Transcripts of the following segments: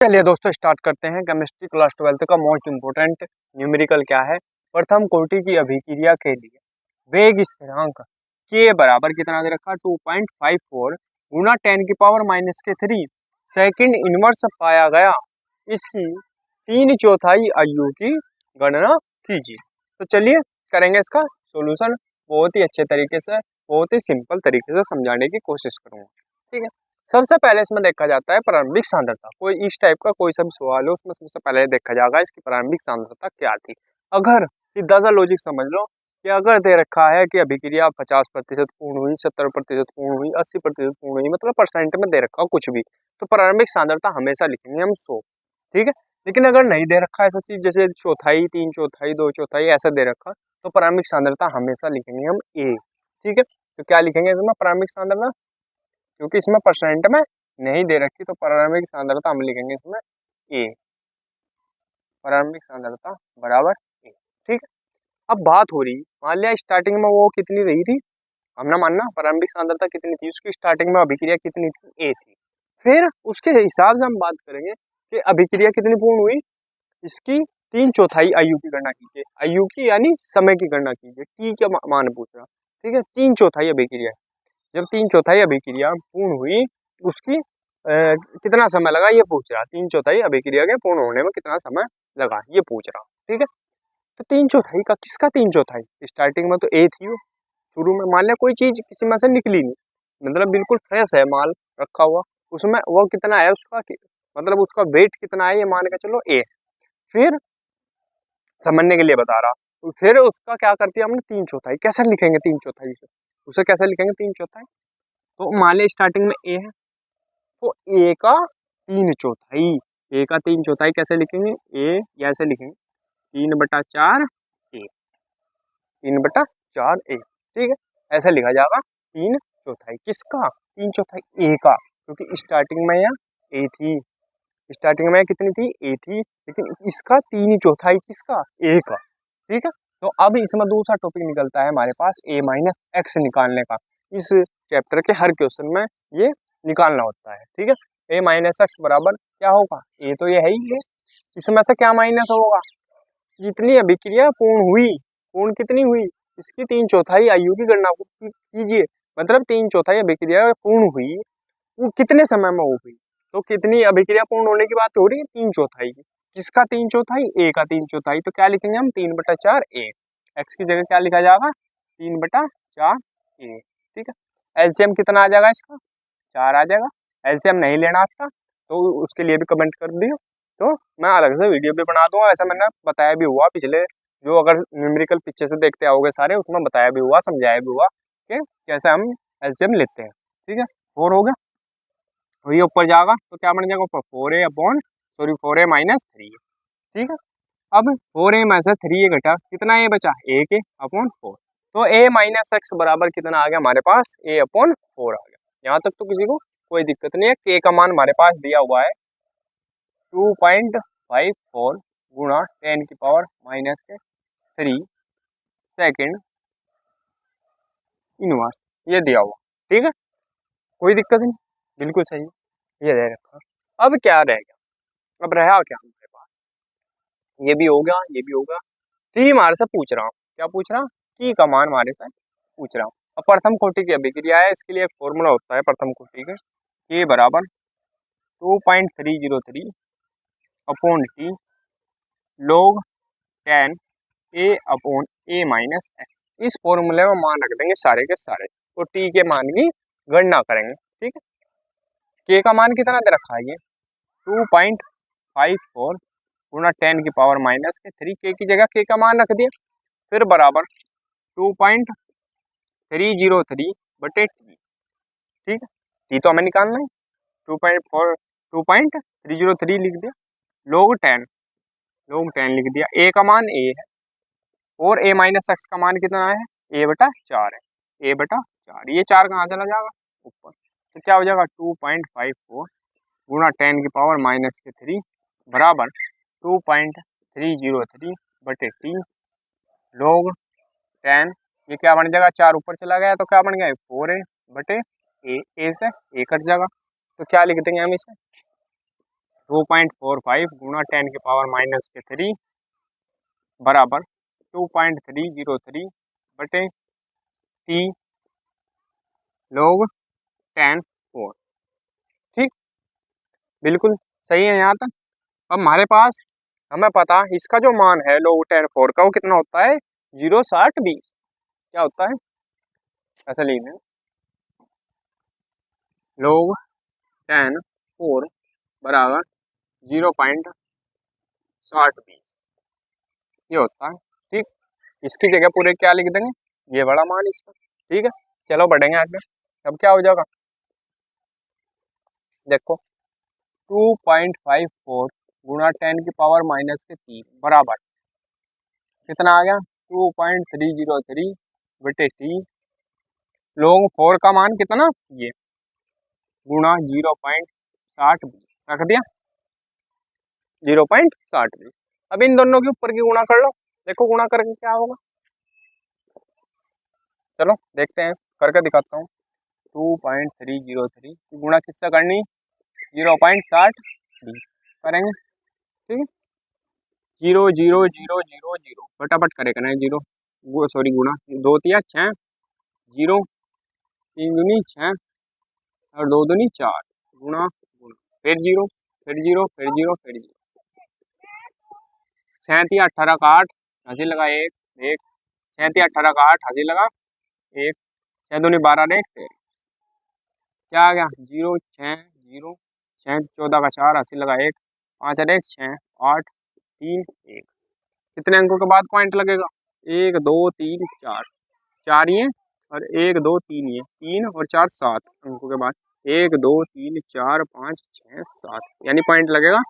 चलिए दोस्तों स्टार्ट करते हैं। केमिस्ट्री क्लास 12 का मोस्ट इम्पोर्टेंट न्यूमेरिकल क्या है। प्रथम कोटि की अभिक्रिया के लिए वेग स्थिरांक के बराबर कितना दे रखा 2.54 गुना 10 की पावर -3 सेकंड इनवर्स पाया गया। इसकी 3/4 आयु की गणना कीजिए। तो चलिए करेंगे इसका सॉल्यूशन। बहुत ही अच्छे तरीके से, बहुत ही सिंपल तरीके से समझाने की कोशिश करूंगा। ठीक है, सबसे पहले इसमें देखा जाता है प्रारंभिक सांद्रता। कोई इस टाइप का कोई सा भी सवाल हो उसमें सबसे पहले देखा जाएगा इसकी प्रारंभिक सांद्रता क्या थी। अगर सीधा सा लॉजिक समझ लो कि अगर दे रखा है कि अभिक्रिया 50% पूर्ण हुई, 70% पूर्ण हुई, 80% पूर्ण हुई, मतलब परसेंट में दे रखा हो कुछ भी, तो प्रारंभिक सांद्रता हमेशा लिखेंगे हम 100। ठीक है, लेकिन अगर नहीं दे रखा ऐसा चीज, जैसे चौथाई, 3/4, 2/4 ऐसा दे रखा, तो प्रारंभिक सांद्रता हमेशा लिखेंगे हम A। ठीक है, तो क्या लिखेंगे इसमें प्रारंभिक सांद्रता, क्योंकि इसमें परसेंट में नहीं दे रखी तो प्रारंभिक सांद्रता हम लिखेंगे इसमें A। प्रारंभिक सांद्रता बराबर A। ठीक है, अब बात हो रही, मान लिया स्टार्टिंग में वो कितनी रही थी, हमने मानना प्रारंभिक सांद्रता कितनी थी, उसकी स्टार्टिंग में अभिक्रिया कितनी थी, A थी। फिर उसके हिसाब से हम बात करेंगे कि अभिक्रिया कितनी पूर्ण हुई, इसकी 3/4 आयु की गणना कीजिए। आयु की यानी समय की गणना कीजिए, T का मान पूछ रहा। ठीक है, 3/4 अभिक्रिया, जब 3/4 अभिक्रिया पूर्ण हुई उसकी कितना समय लगा ये पूछ रहा। 3/4 अभिक्रिया के पूर्ण होने में कितना समय लगा ये पूछ रहा। ठीक है, तो 3/4 का किसका 3/4, स्टार्टिंग में तो A थी, वो शुरू में मान लिया कोई चीज किसी में से निकली नहीं, मतलब बिल्कुल फ्रेश है माल रखा हुआ, उसमें वो कितना है उसका, मतलब उसका वेट कितना है ये मान के चलो A। फिर समझने के लिए बता रहा, तो फिर उसका क्या करती है हमने 3/4, कैसे लिखेंगे 3/4 उसे कैसे लिखेंगे 3/4। तो मान लिया स्टार्टिंग में A है, तो A का 3/4, A का 3/4 कैसे लिखेंगे, A ऐसे लिखेंगे 3/4 A, 3/4 A। ठीक है, ऐसे लिखा जाएगा 3/4 किसका, 3/4 A का, क्योंकि स्टार्टिंग में यह A थी, स्टार्टिंग में कितनी थी A थी, लेकिन इसका 3/4 किसका, A का। ठीक है, तो अब इसमें दूसरा टॉपिक निकलता है हमारे पास A-x निकालने का। इस चैप्टर के हर क्वेश्चन में ये निकालना होता है। ठीक है, A-x बराबर क्या होगा, A तो ये है ही है, इसमें से क्या माइनस होगा, जितनी अभिक्रिया पूर्ण हुई, पूर्ण कितनी हुई, इसकी 3/4 आयु की गणना कीजिए। मतलब 3/4 अभिक्रिया पूर्ण हुई वो कितने समय में हो गई, तो कितनी अभिक्रिया पूर्ण होने की बात हो रही है 3/4 की, किसका 3/4, A का 3/4, तो क्या लिखेंगे हम 3/4 A। x की जगह क्या लिखा जाएगा 3/4 A। ठीक है, एलसीएम कितना आ जाएगा इसका 4 आ जाएगा। एलसीएम नहीं लेना आता तो उसके लिए भी कमेंट कर दियो, तो मैं अलग से वीडियो भी बना दूंगा। ऐसा मैंने बताया भी हुआ पिछले, जो अगर न्यूमेरिकल पीछे से देखते आओगे सारे, उसमें बताया भी हुआ, समझाया भी हुआ कि कैसे हम एलसीएम लेते हैं। ठीक है, 4 हो गया, तो ये ऊपर जाएगा तो क्या बन जाएगा ऊपर 4A ठीक है, अब 4A में से 3A घटा, कितना A बचा, A के अपॉन 4, तो A-x बराबर कितना आ गया हमारे पास, A/4 आ गया। यहाँ तक तो किसी को कोई दिक्कत नहीं है। K का मान हमारे पास दिया हुआ है 2.54 गुणा 10 की पावर -3 सेकंड इनवर्स, ये दिया हुआ। ठीक है, कोई दिक्कत नहीं, बिल्कुल सही है, ये दे रखा। अब क्या रह गया, अब रहा क्या हमारे पास, ये भी हो गया, ये भी हो गया। तो ये हमारे से पूछ रहा हूँ, क्या पूछ रहा हूँ, की का मान हमारे से पूछ रहा हूँ। अब प्रथम कोटि की अभिक्रिया है, इसके लिए एक फॉर्मूला होता है प्रथम कोटि का, के बराबर 2.303 अपॉन टी log 10 A/A-x। इस फॉर्मूले में मान रख देंगे सारे के सारे, तो टी के मान की गणना करेंगे। ठीक है, के का मान कितना दे रखा है, ये 2.54 गुणा 10 की पावर -3, के की जगह के का मान रख दिया, फिर बराबर 2.303 बटे टी। ठीक है, टी तो हमें निकालना है, 2.303 लिख दिया, log 10 लिख दिया, ए का मान ए है और A-x का मान कितना है, A/4 है, A/4, ये 4 कहाँ चला जाएगा ऊपर, तो क्या हो जाएगा 2.54 गुणा 10 की पावर -3 बराबर 2.303 बटे टी log 10, ये क्या बन जाएगा, 4 ऊपर चला गया तो क्या बन गया 4A बटे ए से ए कट जाएगा, तो क्या लिख देंगे हम इसे 2.45 गुणा 10⁻³ बराबर 2.303 बटे टी log 10⁴। ठीक, बिल्कुल सही है यहाँ तक। अब हमारे पास हमें पता इसका जो मान है log 10⁴ का वो कितना होता है 0, 60, 20। क्या होता है ऐसा लिखना log 10⁴ बराबर 0.6020 ये होता है। ठीक, इसकी जगह पूरे क्या लिख देंगे ये बड़ा मान इसका। ठीक है, चलो बढ़ेंगे आगे। अब क्या हो जाएगा देखो 2.54 गुणा 10⁻³ बराबर कितना आ गया 2.303 बटे टी log 4 का मान कितना ये गुणा 0.6020 रख दिया 0.6020। अब इन दोनों के ऊपर की गुणा कर लो, देखो गुणा करके क्या होगा। चलो देखते हैं, करके दिखाता हूँ। 2.303 की गुणा किससे करनी 0.6020 करेंगे। ठीक है, 0 0 0 0 0 फटाफट करे करना है जीरो वो सॉरी गुणा 2 तिया 6 0 3 दूनी 6 और 2 दूनी 4 गुणा गुणा फिर 0 फिर 0 फिर 0 फिर 0 6 तिया 18 का 8 हंसी लगा 1 1 6 तिया 18 का 8 हंसी लगा 1 6 दूनी 12 1 13 क्या आ गया 0 6 0 6 14 का 4 हंसी लगा 1 5 और 1 6 8 3 1 कितने अंकों के बाद पॉइंट लगेगा 1 2 3 4 4 ये और 1 2 3 ये 3 और 4 7 अंकों के बाद 1 2 3 4 5 6 7 यानी पॉइंट लगेगा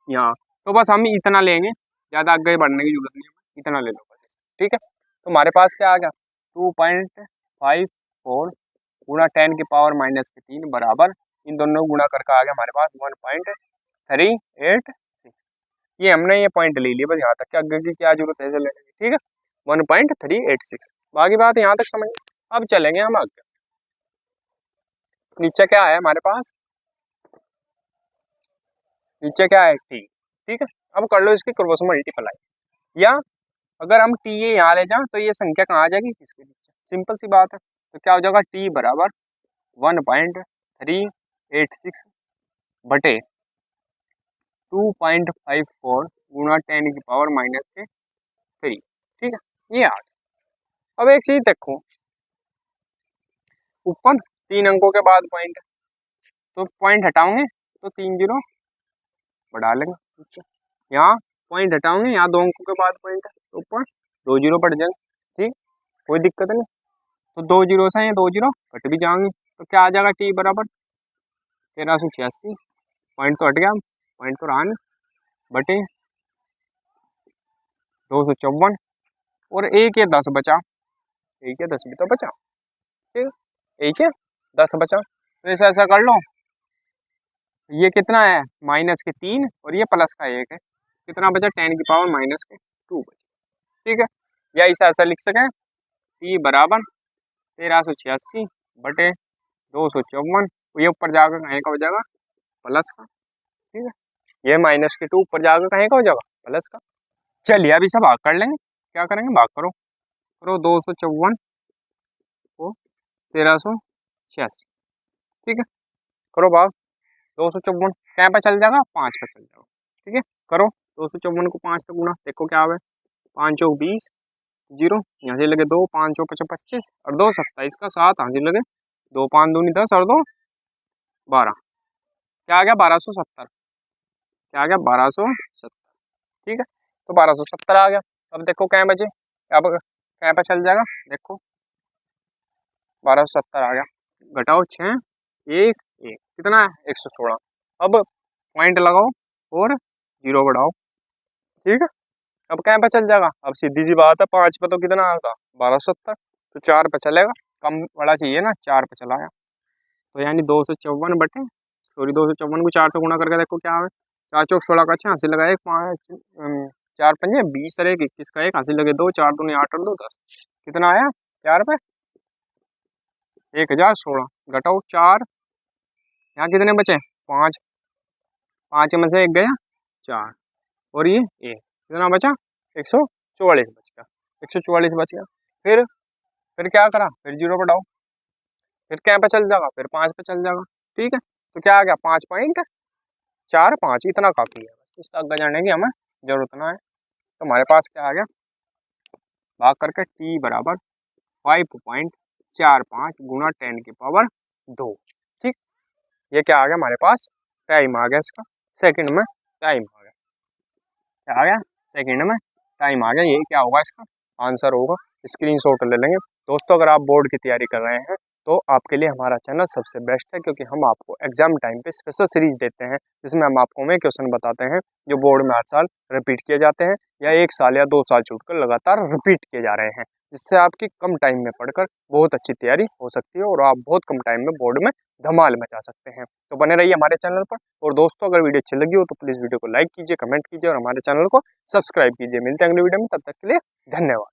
यहाँ। तो बस हम इतना लेंगे, ज़्यादा आगे बढ़ने की जरूरत नहीं है, इतना ले लो बस। ठीक है, तो हमारे पास क्या आ गया 2.54 गुणा 10⁻³ बराबर इन दोनों गुणा करके आ गया हमारे पास 1.386। ये हमने ये पॉइंट ले लिया बस, यहाँ तक कि आगे की क्या जरूरत है इसे लेने की। ठीक है 1.386 बाकी बात यहाँ तक समझ। अब चलेंगे हम आगे, नीचे क्या है हमारे पास नीचे क्या है टी। ठीक है, अब कर लो इसकी क्रॉस मल्टीप्लाई, या अगर हम टी ये यहाँ ले जाएं तो ये संख्या कहाँ आ जाएगी इसके नीचे, सिंपल सी बात है। तो क्या हो जाएगा टी बराबर 1.386 बटे 2.54 गुणा 10⁻³ ठीक है, ये आ गया। अब एक चीज देखो, ऊपर 3 अंकों के बाद पॉइंट, तो पॉइंट हटाओगे तो 3 जीरो बढ़ा लेंगे नीचे, यहाँ पॉइंट हटाओगे यहाँ 2 अंकों के बाद पॉइंट है तो ऊपर 2 जीरो बढ़ जाएंगे। ठीक, कोई दिक्कत नहीं। तो 2 जीरो से ये 2 जीरो कट भी जाएंगे तो क्या आ जाएगा टी बराबर 1386। पॉइंट तो हट गया, पॉइंट तो रहा नहीं, बटे 254 और एक ये 10 बचा, एक ये 10 भी तो बचा। ठीक, एक ये 10 बचा, तो ऐसा कर लो, ये कितना है -3 और ये प्लस का 1 है, कितना बचा 10⁻⁻² बचा। ठीक है, या ऐसा लिख सकें टी बराबर 1386 बटे 254, ये ऊपर जाकर कहीं का हो जाएगा प्लस का। ठीक है, ये -2 ऊपर जाकर कहीं का हो जाएगा प्लस का। चलिए अभी सब भाग कर लेंगे, क्या करेंगे भाग करो करो 254 को 1386। ठीक है, करो भाग 254 क्या पे चल जाएगा 5 पे चल जाएगा। ठीक है, करो 254 को 5 से गुणा, देखो क्या है 5 चौक 20 जीरो, यहाँ से लगे 2 5 चौक 25 और 2 27 का 7 यहाँ से लगे 2 5 दूनी 10 और 2 12, क्या आ गया 1270, क्या आ गया 1270। ठीक है, तो 1270 आ गया। अब देखो क्या बचे, अब क्या पे चल जाएगा देखो 1270 आ गया, घटाओ 6 1 1 कितना है 116। अब पॉइंट लगाओ और जीरो बढ़ाओ। ठीक है, अब क्या पे चल जाएगा, अब सीधी सी बात है 5 पे तो कितना आएगा 1270, तो 4 पे चलेगा, कम बड़ा चाहिए ना, 4 पे चला गया। तो यानी 254 बटे सॉरी 254 को 4 से गुणा करके देखो क्या है 4 चौक 16 का 6 हंसी लगा 1 5 4 पंजे 20 और 1 21 का 1 हंसी लगे 2 4 दूनी 8 और 2 10, कितना आया 4 पे 1016, घटाओ 4, यहाँ कितने बचे 5, 5 में से 1 गया 4 और ये 1, कितना बचा 144 बच गया, 144 बच गया। फिर क्या करा, फिर 0 पर डाउ, फिर क्या पे चल जाएगा, फिर 5 पे चल जाएगा। ठीक है, तो क्या आ गया 5.45, इतना काफ़ी है, बस इसका आगे जाने की हमें जरूरत ना है। तो हमारे पास क्या आ गया, भाग करके t बराबर 5.45 गुना 10⁻²। ठीक, ये क्या आ गया हमारे पास, टाइम आ गया इसका, सेकंड में टाइम आ गया, क्या आ गया सेकंड में टाइम आ गया। ये क्या होगा, इसका आंसर होगा। स्क्रीनशॉट ले लेंगे दोस्तों। अगर आप बोर्ड की तैयारी कर रहे हैं तो आपके लिए हमारा चैनल सबसे बेस्ट है, क्योंकि हम आपको एग्जाम टाइम पे स्पेशल सीरीज देते हैं, जिसमें हम आपको वे क्वेश्चन बताते हैं जो बोर्ड में हर साल रिपीट किए जाते हैं, या 1 साल या 2 साल छूटकर लगातार रिपीट किए जा रहे हैं, जिससे आपकी कम टाइम में पढ़कर बहुत अच्छी तैयारी हो सकती है और आप बहुत कम टाइम में बोर्ड में धमाल मचा सकते हैं। तो बने रहिए हमारे चैनल पर। और दोस्तों, अगर वीडियो अच्छी लगी हो तो प्लीज़ वीडियो को लाइक कीजिए, कमेंट कीजिए और हमारे चैनल को सब्सक्राइब कीजिए। मिलते हैं अगली वीडियो में, तब तक के लिए धन्यवाद।